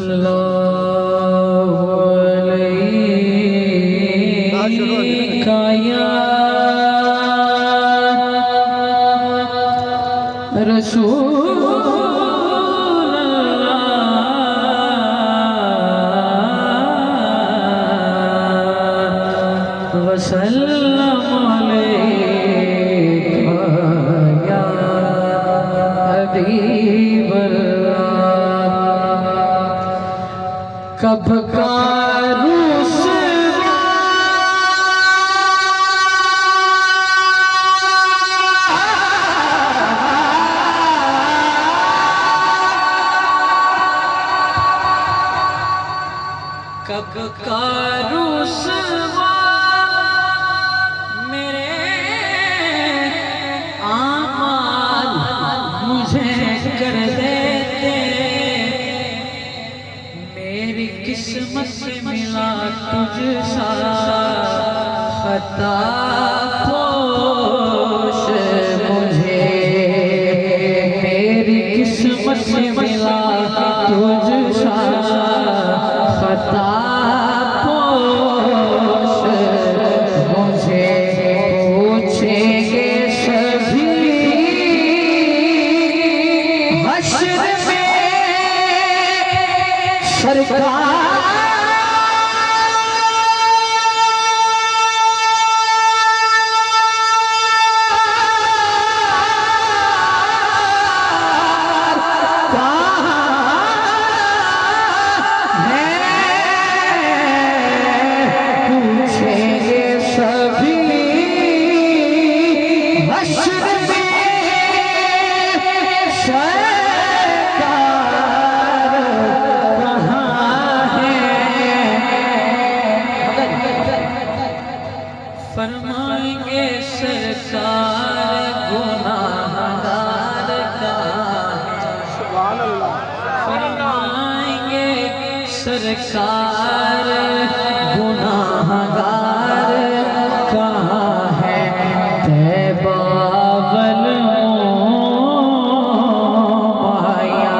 सल्लल्लाहु अलैहि या रसूल अल्लाह वसल्लम अलैका या हबीब कब का रुसवा कब का रुसवा मेरे आमाल मुझे कर देते मेरी किस्मत से मिला तुझ सा खता पोश मुझे मेरी किस्मत से मिला तुझ सा खता पोश मुझे पूछेंगे सभी हश्र में सरकार फरमाएंगे सरकार गुनाहगार का सुभान अल्लाह फरमाएंगे सरकार गुनाहगार कहाँ है तैबा भैया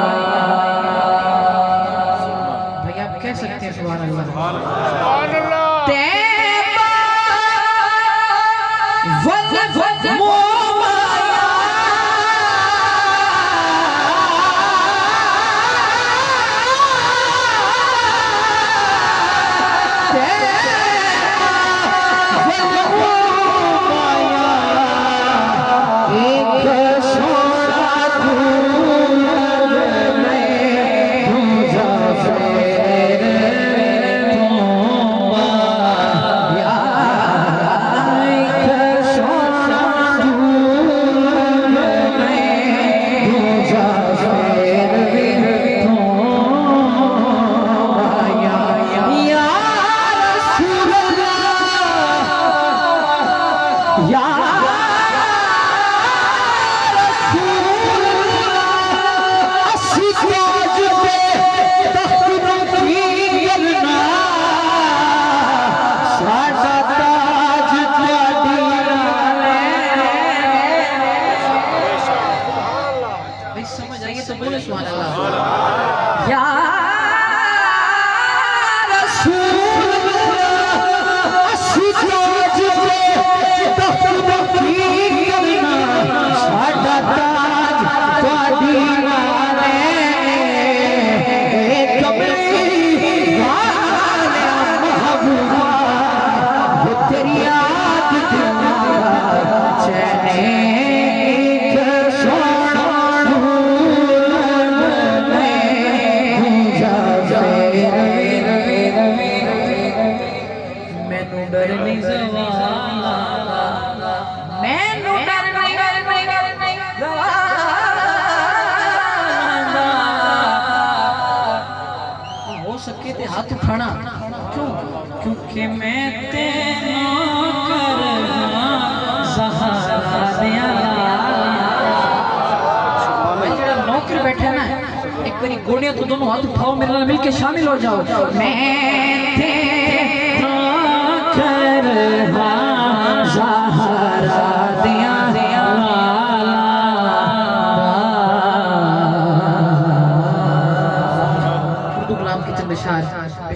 आप कह सकते हैं सुभान अल्लाह समझ आइए तो बोले सुभान अल्लाह या सके ते हाथ उठाना क्यों क्योंकि मैं तेरा करना सहारा दिया भाई जेड़ा नौकर बैठा ना एक मेरी गोलियां तो दोनों हाथ उठाओ, मेरे नाल मिलके शामिल हो जाओ। मैं थे आखर ज़हरा दिया उर्दू कलाम के चंद इशार।